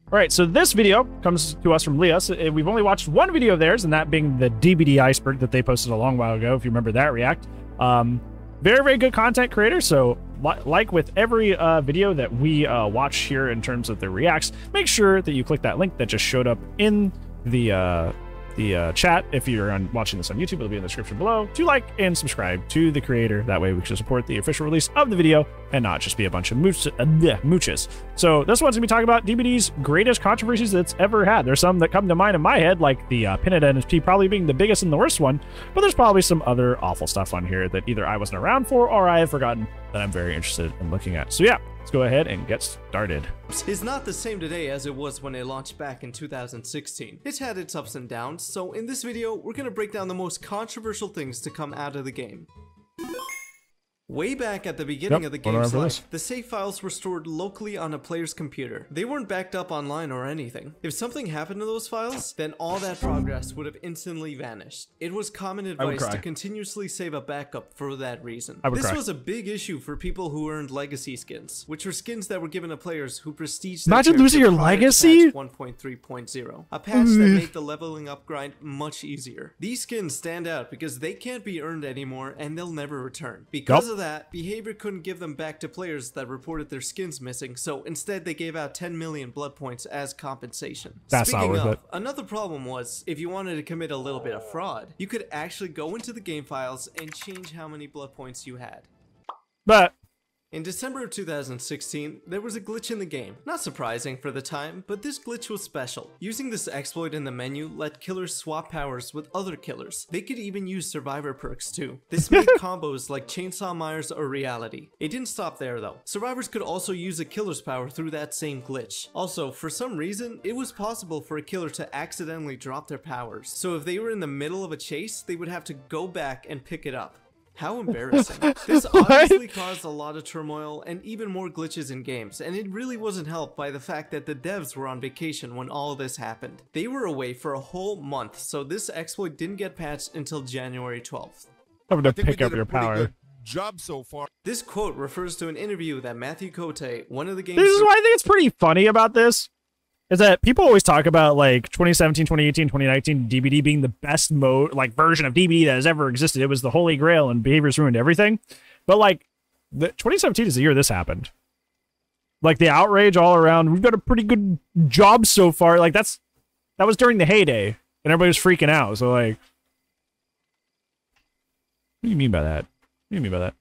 All right, so this video comes to us from Lius. We've only watched one video of theirs, and that being the DBD iceberg that they posted a long while ago, if you remember that react. Very, very good content creator, so like with every video that we watch here in terms of the reacts, make sure that you click that link that just showed up in the chat. If you're watching this on YouTube, it'll be in the description below, to like and subscribe to the creator. That way we can support the official release of the video and not just be a bunch of mooches. So this one's gonna be talking about DBD's greatest controversies that's ever had. There's some that come to mind in my head, like the Pinhead NSP probably being the biggest and the worst one, but there's probably some other awful stuff on here that either I wasn't around for or I have forgotten that I'm very interested in looking at. So yeah, let's go ahead and get started. Is not the same today as it was when it launched back in 2016. It's had its ups and downs, so in this video, we're gonna break down the most controversial things to come out of the game. Way back at the beginning of the game's life, the save files were stored locally on a player's computer. They weren't backed up online or anything. If something happened to those files, then all that progress would have instantly vanished. It was common advice to continuously save a backup for that reason. This was a big issue for people who earned legacy skins, which were skins that were given to players who prestiged. Imagine losing your legacy? 1.3.0, a patch that made the leveling up grind much easier. These skins stand out because they can't be earned anymore and they'll never return. Because of that, behavior couldn't give them back to players that reported their skins missing, so instead they gave out 10 million blood points as compensation. Speaking of, another problem was, if you wanted to commit a little bit of fraud, you could actually go into the game files and change how many blood points you had. But in December of 2016, there was a glitch in the game. Not surprising for the time, but this glitch was special. Using this exploit in the menu let killers swap powers with other killers. They could even use survivor perks too. This made combos like Chainsaw Myers a reality. It didn't stop there though. Survivors could also use a killer's power through that same glitch. Also, for some reason, it was possible for a killer to accidentally drop their powers. So if they were in the middle of a chase, they would have to go back and pick it up. How embarrassing. This obviously caused a lot of turmoil and even more glitches in games, and it really wasn't helped by the fact that the devs were on vacation when all of this happened. They were away for a whole month, so this exploit didn't get patched until January 12th. I'm gonna pick up your power. Job so far. This quote refers to an interview that Matthew Cote, one of the game's— This is why I think it's pretty funny about this, is that people always talk about like 2017, 2018, 2019 DBD being the best version of DBD that has ever existed. It was the holy grail and behaviors ruined everything. But like, the 2017 is the year this happened. Like the outrage all around. We've got a pretty good job so far. Like that was during the heyday and everybody was freaking out. So like, what do you mean by that? What do you mean by that?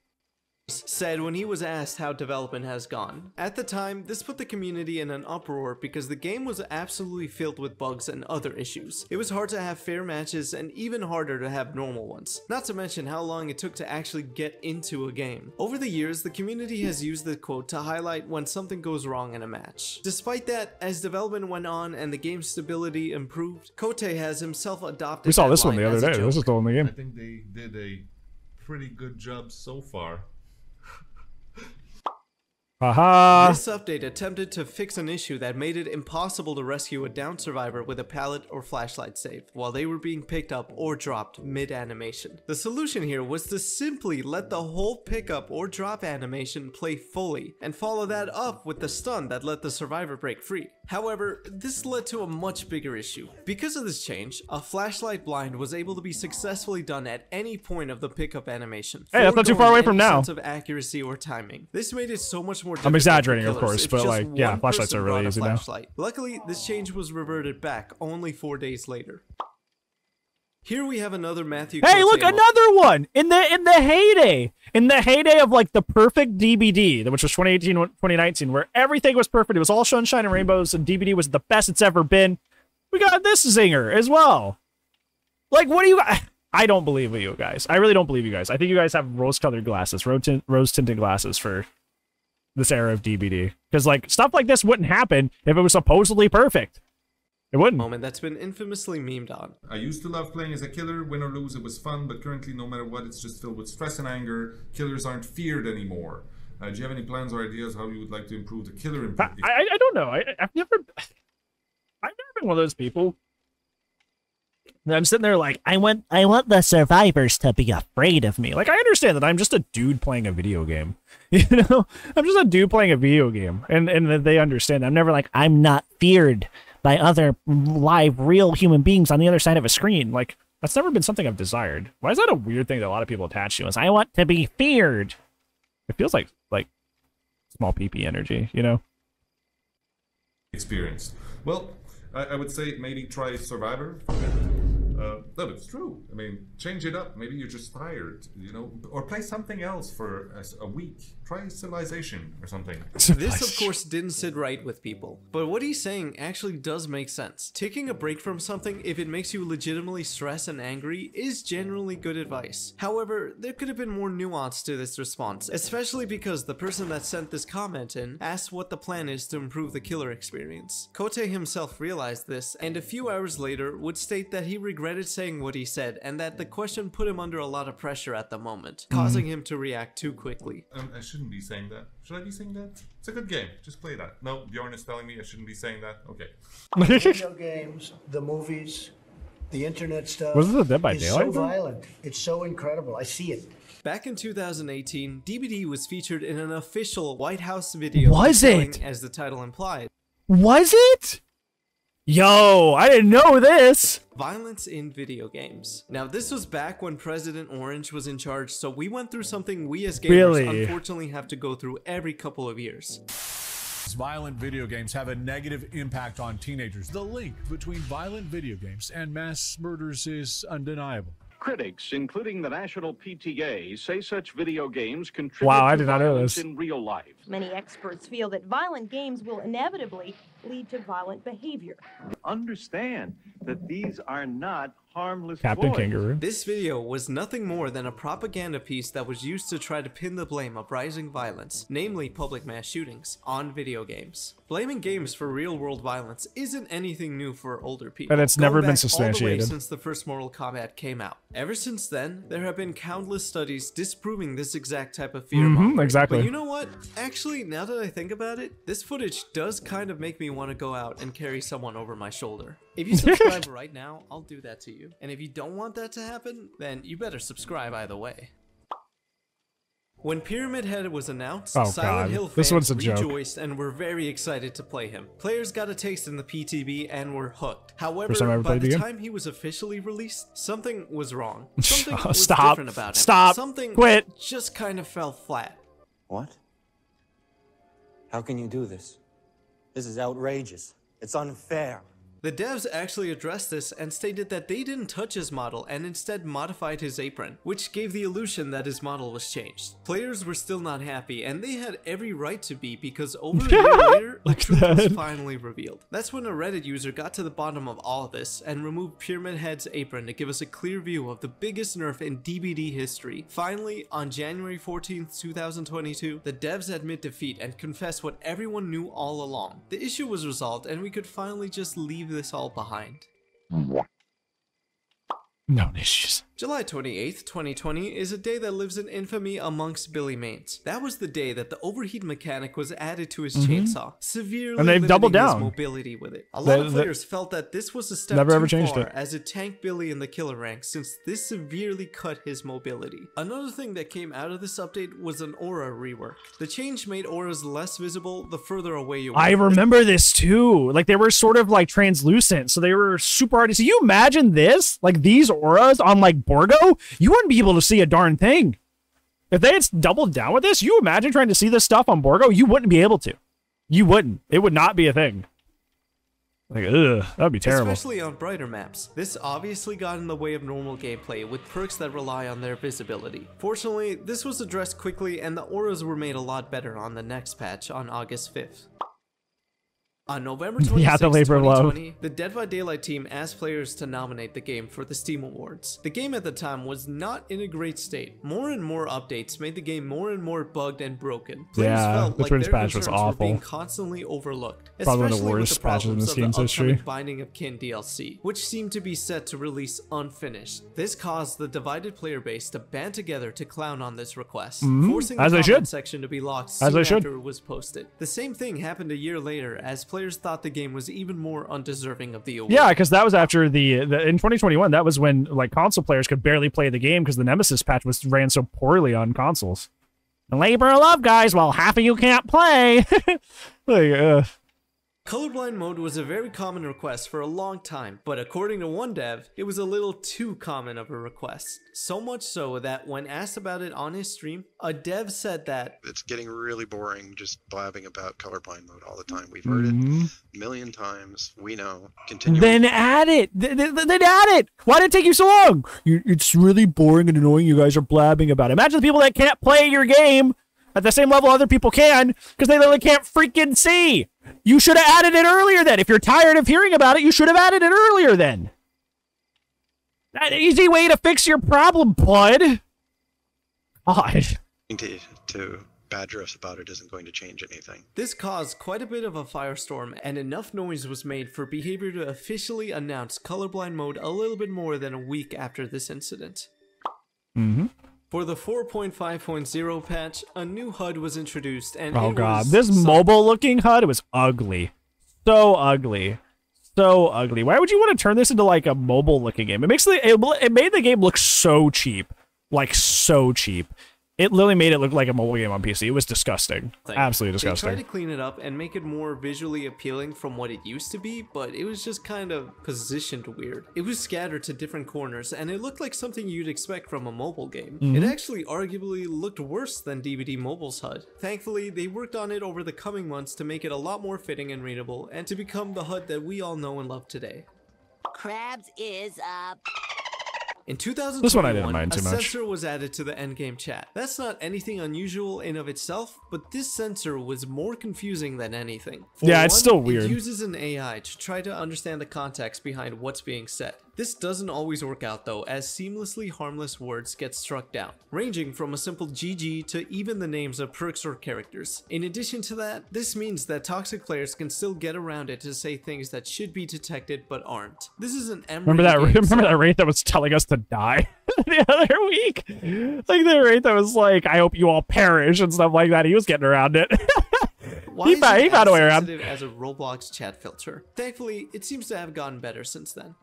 Said when he was asked how development has gone. At the time, this put the community in an uproar because the game was absolutely filled with bugs and other issues. It was hard to have fair matches and even harder to have normal ones. Not to mention how long it took to actually get into a game. Over the years, the community has used the quote to highlight when something goes wrong in a match. Despite that, as development went on and the game's stability improved, Cote has himself adopted— We saw this one the other day. This is still in the game. I think they did a pretty good job so far. Haha. This update attempted to fix an issue that made it impossible to rescue a downed survivor with a pallet or flashlight save while they were being picked up or dropped mid-animation. The solution here was to simply let the whole pickup or drop animation play fully and follow that up with the stun that let the survivor break free. However, this led to a much bigger issue. Because of this change, a flashlight blind was able to be successfully done at any point of the pickup animation. Hey, that's not too far away from now. Sense of accuracy or timing. This made it so much more difficult. I'm exaggerating, of course, but like, yeah, flashlights are really easy now. Luckily, this change was reverted back only 4 days later. Here we have another Matthew. Hey, look, another one in the heyday of like the perfect DBD, which was 2018, 2019, where everything was perfect. It was all sunshine and rainbows, and DBD was the best it's ever been. We got this zinger as well. Like, what do you? I don't believe you guys. I really don't believe you guys. I think you guys have rose-colored glasses, rose-tinted glasses for this era of DBD, because like stuff like this wouldn't happen if it was supposedly perfect. It wouldn't. Moment that's been infamously memed on. I used to love playing as a killer. Win or lose, it was fun, but currently, no matter what, it's just filled with stress and anger. Killers aren't feared anymore. Do you have any plans or ideas how you would like to improve the killer? I don't know. I've never been one of those people And I'm sitting there like, I want the survivors to be afraid of me. Like, I understand that I'm just a dude playing a video game. You know? I'm just a dude playing a video game. And they understand. I'm never like, I'm not feared by other live, real human beings on the other side of a screen. Like, that's never been something I've desired. Why is that a weird thing that a lot of people attach to? Is I want to be feared. It feels like small PP energy, you know? Experienced. Well, I would say maybe try Survivor. No, but it's true. I mean, change it up. Maybe you're just tired, you know, or play something else for a week. Try Civilization or something. This, of course, didn't sit right with people, but what he's saying actually does make sense. Taking a break from something, if it makes you legitimately stressed and angry, is generally good advice. However, there could have been more nuance to this response, especially because the person that sent this comment in asked what the plan is to improve the killer experience. Kote himself realized this, and a few hours later would state that he regretted saying what he said, and that the question put him under a lot of pressure at the moment, causing him to react too quickly. I shouldn't be saying that. Should I be saying that? It's a good game. Just play that. No, Bjorn is telling me I shouldn't be saying that. Okay. Video games, the movies, the internet stuff. Was this a Dead by it's Daylight? so violent. It's so incredible. I see it. Back in 2018, DBD was featured in an official White House video. Was it? As the title implied. Was it? Yo, I didn't know this. Violence in video games. Now, this was back when President Orange was in charge, so we went through something we as gamers unfortunately have to go through every couple of years. Violent video games have a negative impact on teenagers. The link between violent video games and mass murders is undeniable. Critics, including the National PTA, say such video games contribute Wow, I to did not know violence this. in real life. Many experts feel that violent games will inevitably lead to violent behavior. Understand that these are not harmless Captain toys. Kangaroo. This video was nothing more than a propaganda piece that was used to try to pin the blame of rising violence, namely public mass shootings, on video games. Blaming games for real-world violence isn't anything new for older people. And it's never been Going back all the way substantiated. since the first Mortal Kombat came out. Ever since then, there have been countless studies disproving this exact type of fear-mongering. exactly. But you know what? Actually, now that I think about it, this footage does kind of make me want to go out and carry someone over my shoulder. If you subscribe right now, I'll do that to you. And if you don't want that to happen, then you better subscribe either way. When Pyramid Head was announced, Silent Hill This fans one's a joke. rejoiced and were very excited to play him. Players got a taste in the PTB and were hooked. However, First time I ever by played the the game? time he was officially released, something was wrong. Something was Stop. different about him. Stop. Something Quit. just kind of fell flat. What? How can you do this? This is outrageous. It's unfair. The devs actually addressed this and stated that they didn't touch his model and instead modified his apron, which gave the illusion that his model was changed. Players were still not happy, and they had every right to be, because over a year later, the truth was finally revealed. That's when a Reddit user got to the bottom of all of this and removed Pyramid Head's apron to give us a clear view of the biggest nerf in DBD history. Finally, on January 14th, 2022, the devs admit defeat and confess what everyone knew all along. The issue was resolved, and we could finally just leave this all behind. No issues. July 28th, 2020 is a day that lives in infamy amongst Billy Mains. That was the day that the overheat mechanic was added to his chainsaw, severely And they've limiting doubled his down. mobility with it. A lot of players felt that this was a step Never too ever changed far, it. as it tanked Billy in the killer ranks, since this severely cut his mobility. Another thing that came out of this update was an aura rework. The change made auras less visible the further away you were. I remember this too. Like, they were sort of like translucent, so they were super hard to see. You imagine this? Like, these auras on like Borgo? You wouldn't be able to see a darn thing. If they had doubled down with this, you imagine trying to see this stuff on Borgo? You wouldn't be able to. You wouldn't. It would not be a thing. Like, ugh, that'd be terrible. Especially on brighter maps. This obviously got in the way of normal gameplay with perks that rely on their visibility. Fortunately, this was addressed quickly and the auras were made a lot better on the next patch on August 5th. On November 26, the labor of love. 2020, the Dead by Daylight team asked players to nominate the game for the Steam Awards. The game at the time was not in a great state. More and more updates made the game more and more bugged and broken. Players felt the like Twins their patch was concerns were being awful. constantly overlooked, Probably one of the especially with worst the patches in problems this of the game's upcoming history. Binding of Kin DLC, which seemed to be set to release unfinished. This caused the divided player base to band together to clown on this request, forcing As the they comment should. section to be locked As soon they should. after it was posted. The same thing happened a year later, as players players thought the game was even more undeserving of the award. Yeah, because that was after the in 2021. That was when like console players could barely play the game because the Nemesis patch ran so poorly on consoles. The labor of love, guys. Well, half of you can't play. Like, Colorblind mode was a very common request for a long time, but according to one dev, it was a little too common of a request. So much so that when asked about it on his stream, a dev said that it's getting really boring just blabbing about colorblind mode all the time. We've heard it a million times. We know. Continue. Then add it. Then add it. Why did it take you so long? It's really boring and annoying. You guys are blabbing about it. Imagine the people that can't play your game at the same level other people can because they literally can't freaking see. You should have added it earlier then. If you're tired of hearing about it, you should have added it earlier then. An easy way to fix your problem, bud. God. To badger us about it isn't going to change anything. This caused quite a bit of a firestorm, and enough noise was made for Behavior to officially announce colorblind mode a little bit more than a week after this incident. For the 4.5.0 patch, a new HUD was introduced, and oh god, this mobile-looking HUD, it was ugly. So ugly. So ugly. Why would you want to turn this into like a mobile-looking game? It made the game look so cheap. Like, so cheap. It literally made it look like a mobile game on PC. It was disgusting. Absolutely disgusting. They tried to clean it up and make it more visually appealing from what it used to be, but it was just kind of positioned weird. It was scattered to different corners, and it looked like something you'd expect from a mobile game. It actually arguably looked worse than DBD Mobile's HUD. Thankfully, they worked on it over the coming months to make it a lot more fitting and readable, and to become the HUD that we all know and love today. Crabs is up. In 2021, this one I didn't mind too much. A sensor was added to the endgame chat. That's not anything unusual in of itself, but this sensor was more confusing than anything. For yeah, it's still weird. It uses an AI to try to understand the context behind what's being said. This doesn't always work out though, as seamlessly harmless words get struck down, ranging from a simple GG to even the names of perks or characters. In addition to that, this means that toxic players can still get around it to say things that should be detected but aren't. This is an remember that rate that was telling us to die the other week? Like the rate that was like, I hope you all perish and stuff like that. He was getting around it. Why is it as sensitive as a Roblox chat filter? Thankfully, it seems to have gotten better since then.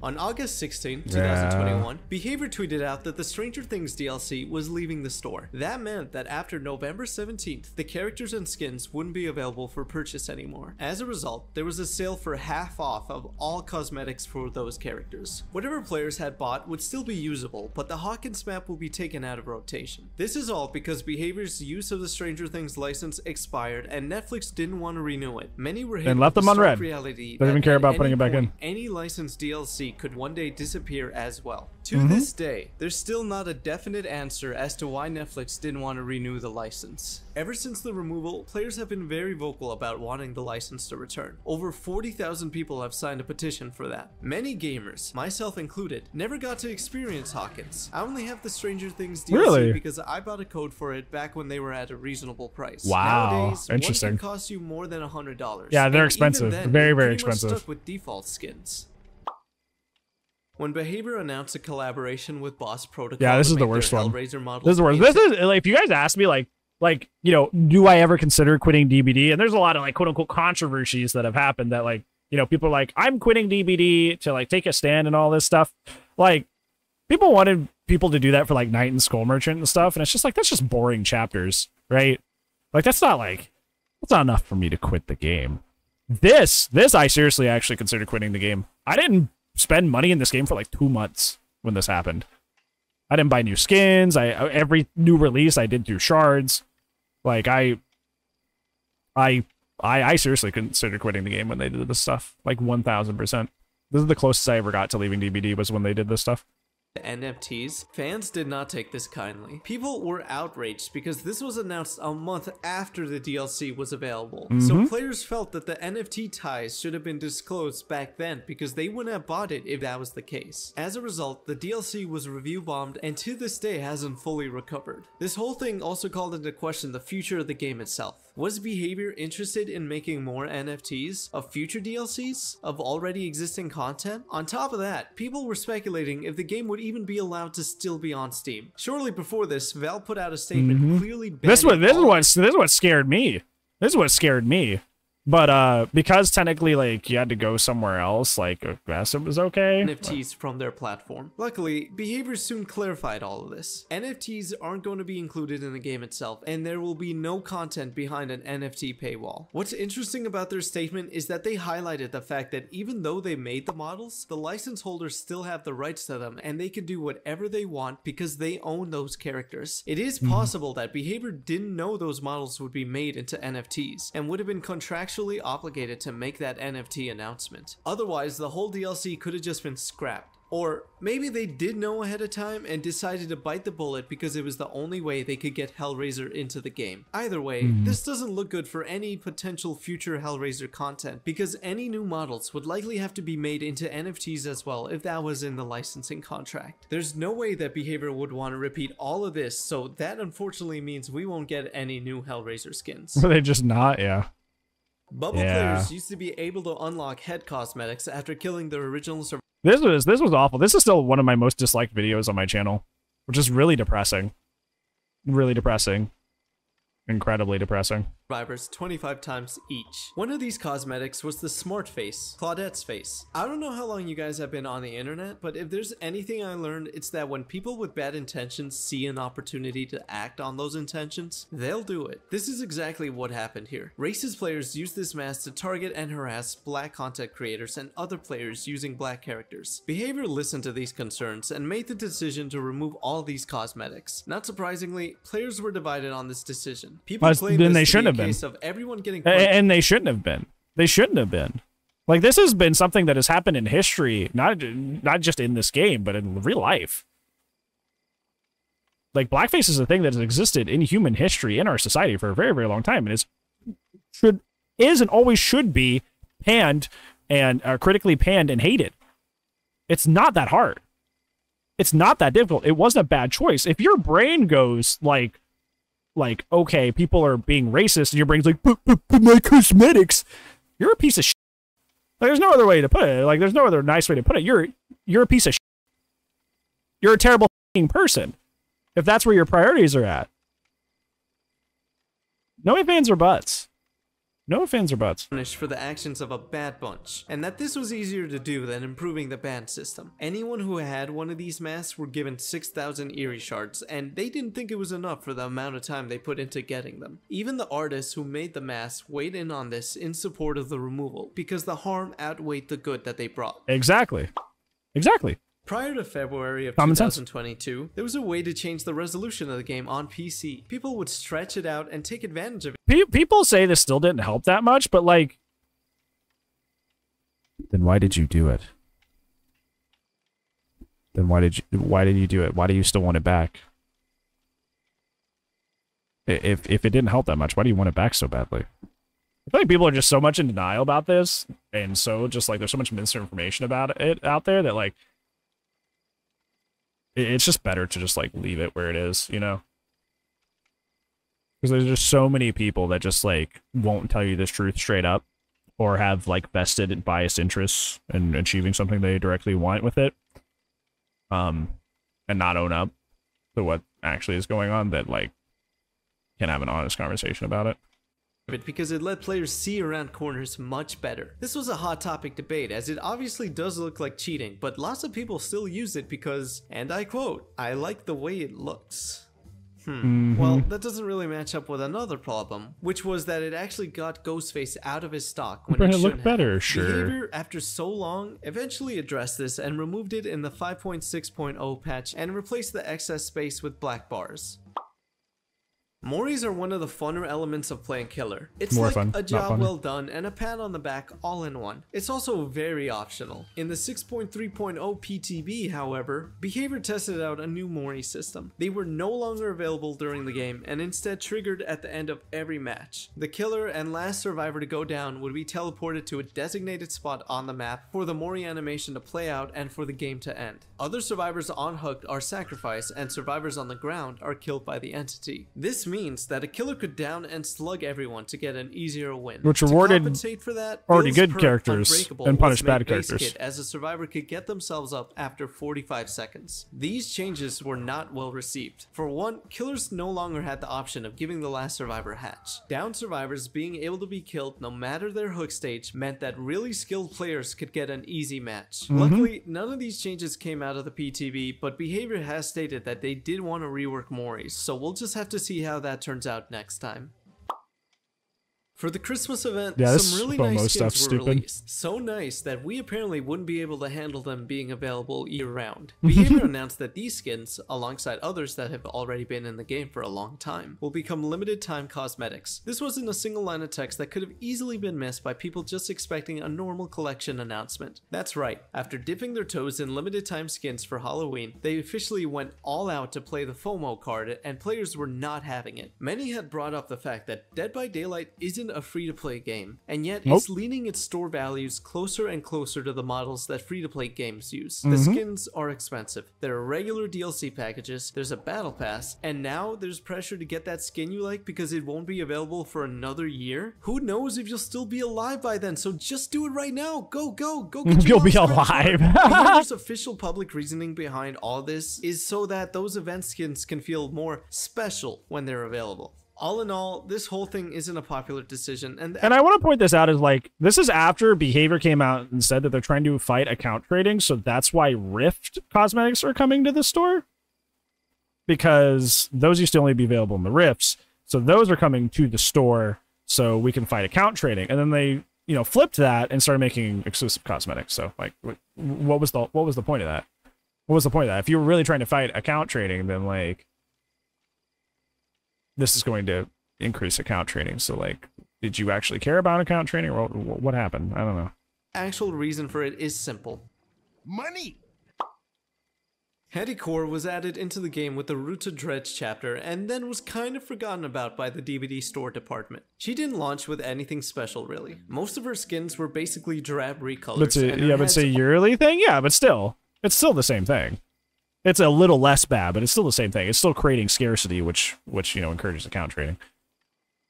On August 16, 2021, Behavior tweeted out that the Stranger Things DLC was leaving the store. That meant that after November 17th, the characters and skins wouldn't be available for purchase anymore. As a result, there was a sale for half off of all cosmetics for those characters. Whatever players had bought would still be usable, but the Hawkins map will be taken out of rotation. This is all because Behavior's use of the Stranger Things license expired and Netflix didn't want to renew it. Many were hit with the stark reality They didn't even care about putting it back in. Any licensed DLC could one day disappear as well. To this day, there's still not a definite answer as to why Netflix didn't want to renew the license. Ever since the removal, players have been very vocal about wanting the license to return. Over 40,000 people have signed a petition for that. Many gamers, myself included, never got to experience Hawkins. I only have the Stranger Things DLC because I bought a code for it back when they were at a reasonable price. Wow, nowadays, interesting. one can cost you more than $100. Yeah, they're expensive. Then, very, very pretty much expensive. Stuck with default skins. When Behavior announced a collaboration with Boss Protocol, yeah, this is the worst one. This is the worst. This is like, if you guys ask me, like you know, do I ever consider quitting DBD? And there's a lot of like quote unquote controversies that have happened that like, you know, people are like, I'm quitting DBD to like take a stand and all this stuff. Like, people wanted people to do that for like Knight and Skull Merchant and stuff, and it's just like, that's just boring chapters, right? Like that's not enough for me to quit the game. This I seriously actually considered quitting the game. I didn't spend money in this game for like 2 months when this happened. I didn't buy new skins. Every new release I did through shards. Like I seriously considered quitting the game when they did this stuff. Like 1000%. This is the closest I ever got to leaving DBD was when they did this stuff. NFTs, fans did not take this kindly. People were outraged because this was announced a month after the DLC was available. So players felt that the NFT ties should have been disclosed back then because they wouldn't have bought it if that was the case. As a result, the DLC was review bombed and to this day hasn't fully recovered. This whole thing also called into question the future of the game itself. Was Behavior interested in making more NFTs of future DLCs of already existing content? On top of that, people were speculating if the game would even be allowed to still be on Steam. Shortly before this, Valve put out a statement clearly banning this is what scared me. This is what scared me. But because technically, like, you had to go somewhere else, like, I guess it was okay. NFTs from their platform. Luckily, Behavior soon clarified all of this. NFTs aren't going to be included in the game itself, and there will be no content behind an NFT paywall. What's interesting about their statement is that they highlighted the fact that even though they made the models, the license holders still have the rights to them, and they can do whatever they want because they own those characters. It is possible that Behavior didn't know those models would be made into NFTs, and would have been contractually obligated to make that NFT announcement. Otherwise, the whole DLC could have just been scrapped. Or maybe they did know ahead of time and decided to bite the bullet because it was the only way they could get Hellraiser into the game. Either way, this doesn't look good for any potential future Hellraiser content, because any new models would likely have to be made into NFTs as well if that was in the licensing contract. There's no way that Behavior would want to repeat all of this, so that unfortunately means we won't get any new Hellraiser skins. Were they just not? Yeah. Bubble players used to be able to unlock head cosmetics after killing their original survivor. This was awful. This is still one of my most disliked videos on my channel, which is really depressing. Really depressing. Incredibly depressing. Survivors 25 times each. One of these cosmetics was the smart face, Claudette's face. I don't know how long you guys have been on the internet, but if there's anything I learned, it's that when people with bad intentions see an opportunity to act on those intentions, they'll do it. This is exactly what happened here. Racist players use this mask to target and harass black content creators and other players using black characters. Behavior listened to these concerns and made the decision to remove all these cosmetics. Not surprisingly, players were divided on this decision. People claim then this they to shouldn't be have been. case of everyone getting And they shouldn't have been. They shouldn't have been. Like, this has been something that has happened in history, not just in this game, but in real life. Like, blackface is a thing that has existed in human history in our society for a very, very long time, and is and always should be panned and critically panned and hated. It's not that hard. It's not that difficult. It wasn't a bad choice. If your brain goes like, okay, people are being racist, and your brain's like, but my cosmetics, you're a piece of shit. Like, there's no other way to put it. Like, there's no other nice way to put it. You're a piece of shit. You're a terrible person if that's where your priorities are at. No ifs, ands, or buts. No ifs, ands, or buts. Punished for the actions of a bad bunch, and that this was easier to do than improving the ban system. Anyone who had one of these masks were given 6,000 Eerie shards, and they didn't think it was enough for the amount of time they put into getting them. Even the artists who made the masks weighed in on this in support of the removal, because the harm outweighed the good that they brought. Exactly. Exactly. Prior to February of Common 2022, there was a way to change the resolution of the game on PC. People would stretch it out and take advantage of it. People say this still didn't help that much, but like, then why did you do it? Then why did you do it? Why do you still want it back? If it didn't help that much, why do you want it back so badly? I feel like people are just so much in denial about this, and so just like there's so much misinformation about it out there that like, it's just better to just like leave it where it is, you know? Because there's just so many people that just like won't tell you this truth straight up, or have like vested and biased interests in achieving something they directly want with it, and not own up to what actually is going on, that like can have an honest conversation about it. Because it let players see around corners much better. This was a hot topic debate, as it obviously does look like cheating, but lots of people still use it because, and I quote, "I like the way it looks." Well, that doesn't really match up with another problem, which was that it actually got Ghostface out of his stock when it shouldn't have. Behavior, after so long, eventually addressed this and removed it in the 5.6.0 patch and replaced the excess space with black bars. Moris are one of the funner elements of playing Killer. It's More like fun, a job not well done and a pat on the back all in one. It's also very optional. In the 6.3.0 PTB, however, Behavior tested out a new Mori system. They were no longer available during the game and instead triggered at the end of every match. The killer and last survivor to go down would be teleported to a designated spot on the map for the Mori animation to play out and for the game to end. Other survivors on Hooked are sacrificed and survivors on the ground are killed by the entity. This means that a killer could down and slug everyone to get an easier win. Which rewarded to compensate for that, already Bill's good perk, characters Unbreakable, and punished was made bad characters. base kit as a survivor could get themselves up after 45 seconds. These changes were not well received. For one, killers no longer had the option of giving the last survivor a hatch. Down survivors being able to be killed no matter their hook stage meant that really skilled players could get an easy match. Luckily, none of these changes came out of the PTB, but Behavior has stated that they did want to rework Maury's, so we'll just have to see how that turns out next time. For the Christmas event, some really nice skins were released. So nice that we apparently wouldn't be able to handle them being available year-round. Behavior announced that these skins, alongside others that have already been in the game for a long time, will become limited-time cosmetics. This wasn't a single line of text that could have easily been missed by people just expecting a normal collection announcement. That's right, after dipping their toes in limited-time skins for Halloween, they officially went all out to play the FOMO card, and players were not having it. Many had brought up the fact that Dead by Daylight isn't a free-to-play game, and yet it's leaning its store values closer and closer to the models that free-to-play games use. The skins are expensive. There are regular DLC packages, there's a battle pass, and now there's pressure to get that skin you like because it won't be available for another year. Who knows if you'll still be alive by then, so just do it right now. Go get You'll be alive. Behavior's official public reasoning behind all this is so that those event skins can feel more special when they're available. All in all, this whole thing isn't a popular decision, and I want to point this out as like, this is after Behavior came out and said that they're trying to fight account trading, so that's why Rift cosmetics are coming to the store, because those used to only be available in the Rifts, so those are coming to the store so we can fight account trading. And then they, you know, flipped that and started making exclusive cosmetics. So like, what was the point of that? What was the point of that? If you were really trying to fight account trading, then like, this is going to increase account trading. So like, did you actually care about account trading, or what happened? I don't know. Actual reason for it is simple. Money! Hetty Core was added into the game with the Roots of Dredge chapter and then was kind of forgotten about by the DBD store department. She didn't launch with anything special really. Most of her skins were basically drab recolors. But it's a yearly thing? Yeah, but still, it's still the same thing. It's a little less bad, but it's still the same thing. It's still creating scarcity, which you know, encourages account trading.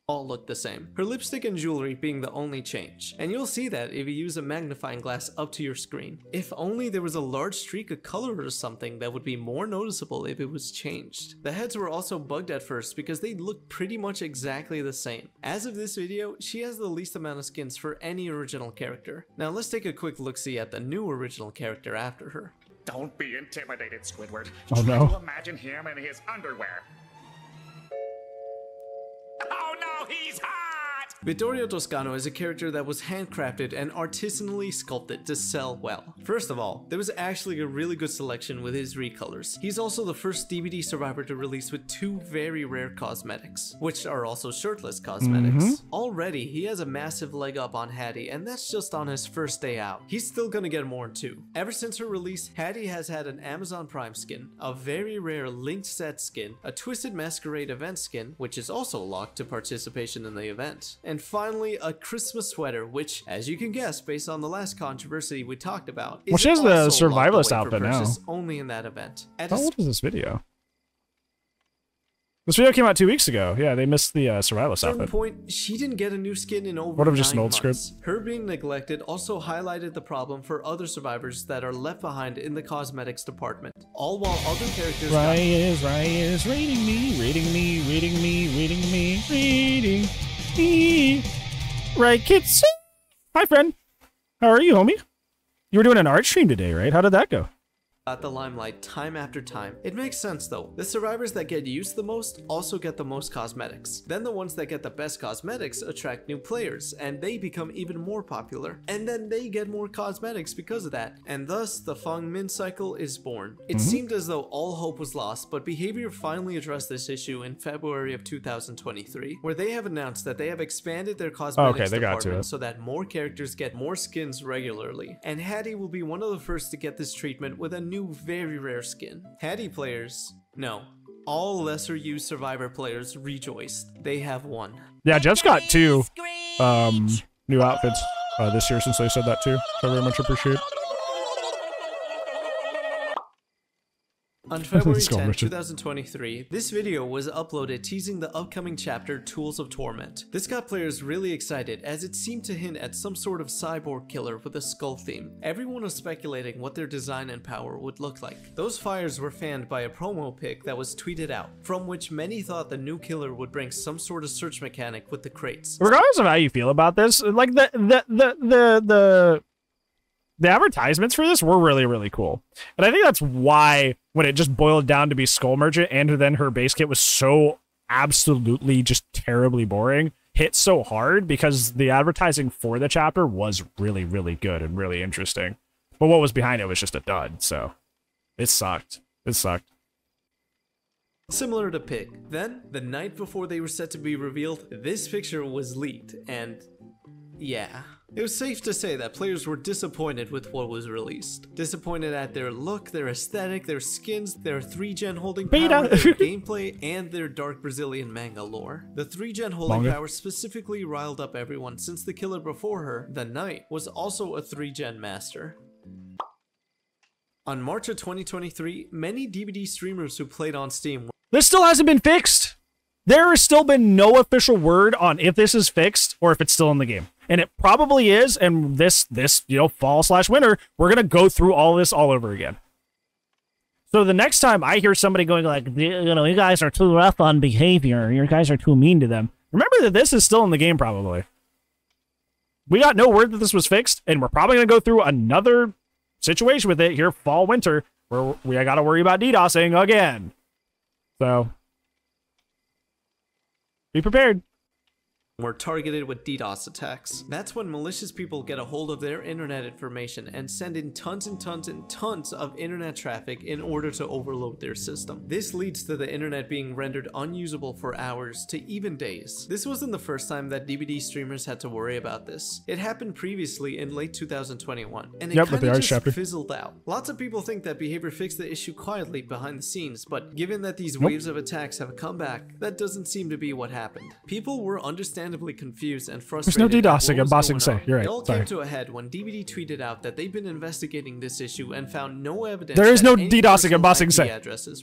All look the same, her lipstick and jewelry being the only change. And you'll see that if you use a magnifying glass up to your screen. If only there was a large streak of color or something that would be more noticeable if it was changed. The heads were also bugged at first because they looked pretty much exactly the same. As of this video, she has the least amount of skins for any original character. Now let's take a quick look-see at the new original character after her. Don't be intimidated, Squidward. Oh no. Try to imagine him in his underwear. Oh no, he's hot! Vittorio Toscano is a character that was handcrafted and artisanally sculpted to sell well. First of all, there was actually a really good selection with his recolors. He's also the first DBD survivor to release with 2 very rare cosmetics, which are also shirtless cosmetics. Already, he has a massive leg up on Hattie, and that's just on his first day out. He's still gonna get more too. Ever since her release, Hattie has had an Amazon Prime skin, a very rare linked set skin, a Twisted Masquerade event skin, which is also locked to participation in the event, and finally a Christmas sweater, which, as you can guess based on the last controversy we talked about, well, she has the survivalist outfit now. Only in that event. How old is this video? This video came out 2 weeks ago. Yeah, they missed the survivalist outfit. At a certain point, she didn't get a new skin in over What if just an 9 old months. script? Her being neglected also highlighted the problem for other survivors that are left behind in the cosmetics department. All while other characters Ryan is rating me. Right, kids? Hi, friend. How are you, homie? You were doing an art stream today, right? How did that go? got the limelight time after time. It makes sense though. The survivors that get used the most also get the most cosmetics. Then the ones that get the best cosmetics attract new players, and they become even more popular. And then they get more cosmetics because of that. And thus, the Feng Min cycle is born. It seemed as though all hope was lost, but Behavior finally addressed this issue in February of 2023, where they have announced that they have expanded their cosmetics department so that more characters get more skins regularly. And Hattie will be one of the first to get this treatment with a new very rare skin. Hattie players, no, all lesser used survivor players rejoiced. They have won. Yeah, Jeff's got 2 new outfits this year since they said that too. So I very much appreciate it. On February Skull 10, Merchant. 2023, this video was uploaded teasing the upcoming chapter Tools of Torment. This got players really excited as it seemed to hint at some sort of cyborg killer with a skull theme. Everyone was speculating what their design and power would look like. Those fires were fanned by a promo pic that was tweeted out, from which many thought the new killer would bring some sort of search mechanic with the crates. Regardless of how you feel about this, like the advertisements for this were really, really cool. And I think that's why when it just boiled down to be Skull Merchant and then her base kit was so absolutely just terribly boring, hit so hard, because the advertising for the chapter was really, really good and really interesting. But what was behind it was just a dud, so it sucked. It sucked. Similar to Pig. Then, the night before they were set to be revealed, this picture was leaked, and yeah. It was safe to say that players were disappointed with what was released. Disappointed at their look, their aesthetic, their skins, their 3-gen holding power, their gameplay, and their dark Brazilian manga lore. The 3-gen holding power specifically riled up everyone since the killer before her, the Knight, was also a 3-gen master. On March of 2023, many DBD streamers who played on Steam. This still hasn't been fixed. There has still been no official word on if this is fixed or if it's still in the game. And it probably is, and this fall/winter, we're going to go through all this all over again. So the next time I hear somebody going like, you guys are too rough on behavior, you guys are too mean to them, remember that this is still in the game probably. We got no word that this was fixed, and we're probably going to go through another situation with it here fall/winter, where we got to worry about DDoSing again. So be prepared. Were targeted with DDoS attacks. That's when malicious people get a hold of their internet information and send in tons and tons and tons of internet traffic in order to overload their system. This leads to the internet being rendered unusable for hours to even days. This wasn't the first time that DBD streamers had to worry about this. It happened previously in late 2021, and it kind of just fizzled out. Lots of people think that behavior fixed the issue quietly behind the scenes, but given that these waves of attacks have come back, that doesn't seem to be what happened. People were understandably confused and frustrated. There's no DDoSing at Bossing Say. You're right. It all came to a head when DBD tweeted out that they've been investigating this issue and found no evidence. There is no DDoSing at Bossing Say.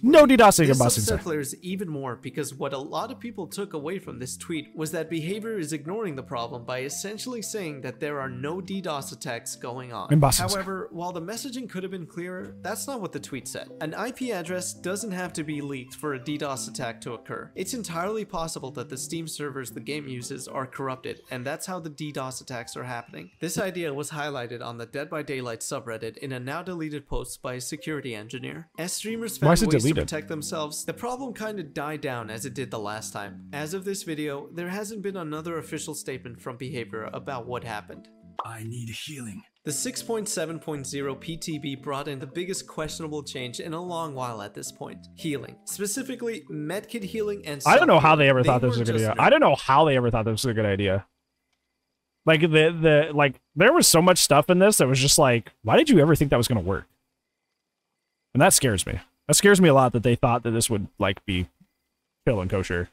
No DDoSing at Bossing Say. This upset players even more because what a lot of people took away from this tweet was that behavior is ignoring the problem by essentially saying that there are no DDoS attacks going on. However, while the messaging could have been clearer, that's not what the tweet said. An IP address doesn't have to be leaked for a DDoS attack to occur. It's entirely possible that the Steam servers the game uses are corrupted, and that's how the DDoS attacks are happening. This idea was highlighted on the Dead by Daylight subreddit in a now deleted post by a security engineer. As streamers found ways to protect themselves, the problem kind of died down as it did the last time. As of this video, there hasn't been another official statement from Behavior about what happened. I need healing. The 6.7.0 PTB brought in the biggest questionable change in a long while at this point. Healing. Specifically, medkit healing and I don't know how they ever thought this was a good idea. I don't know how they ever thought this was a good idea. Like, there was so much stuff in this that was just like, why did you ever think that was going to work? And that scares me. That scares me a lot that they thought that this would, like, be chill and kosher.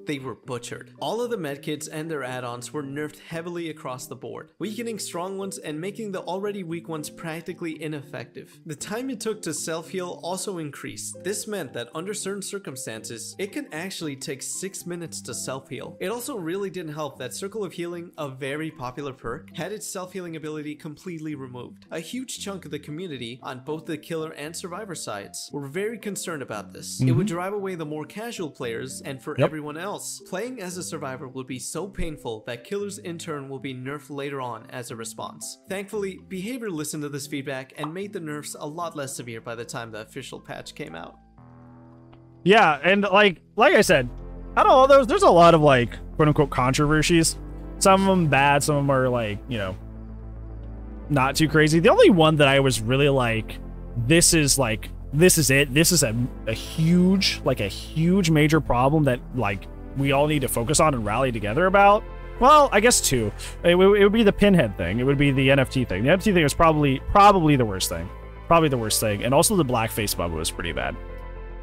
They were butchered. All of the medkits and their add-ons were nerfed heavily across the board, weakening strong ones and making the already weak ones practically ineffective. The time it took to self-heal also increased. This meant that under certain circumstances, it can actually take 6 minutes to self-heal. It also really didn't help that Circle of Healing, a very popular perk, had its self-healing ability completely removed. A huge chunk of the community, on both the killer and survivor sides, were very concerned about this. It would drive away the more casual players, and for everyone else, playing as a survivor will be so painful that killers in turn will be nerfed later on as a response. Thankfully, Behavior listened to this feedback and made the nerfs a lot less severe by the time the official patch came out. Yeah, and like I said, out of all those, there's a lot of like quote-unquote controversies. Some of them bad, some of them are like, you know, not too crazy. The only one that I was really like, this is it. This is a huge major problem that like we all need to focus on and rally together about. Well, I guess two. It would be the pinhead thing. It would be the NFT thing. The NFT thing is probably the worst thing. Probably the worst thing. And also the blackface bubble was pretty bad.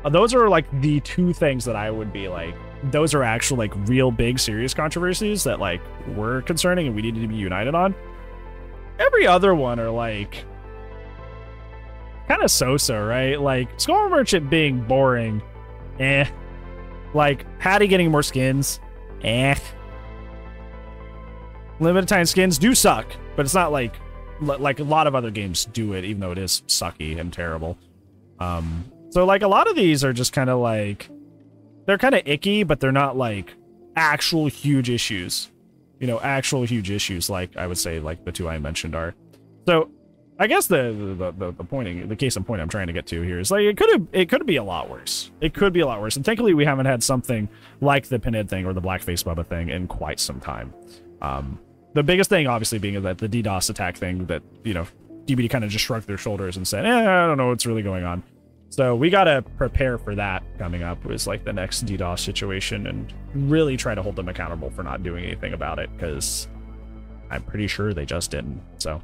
Those are like the two things that I would be like, those are actual like real big serious controversies that like were concerning and we needed to be united on. Every other one are like kind of so-so, right? Like, Skull Merchant being boring, eh. Like, Patty getting more skins, eh. Limited time skins do suck, but it's not like a lot of other games do it, even though it is sucky and terrible. So like a lot of these are just kind of like, they're kind of icky, but they're not like actual huge issues. You know, actual huge issues like I would say like the two I mentioned are. So I guess the case in point I'm trying to get to here is like it could be a lot worse. It could be a lot worse. And thankfully we haven't had something like the Pinhead thing or the Blackface Bubba thing in quite some time. The biggest thing obviously being that the DDoS attack thing that, you know, DBD kind of just shrugged their shoulders and said, I don't know what's really going on. So we got to prepare for that coming up is like the next DDoS situation and really try to hold them accountable for not doing anything about it because I'm pretty sure they just didn't. So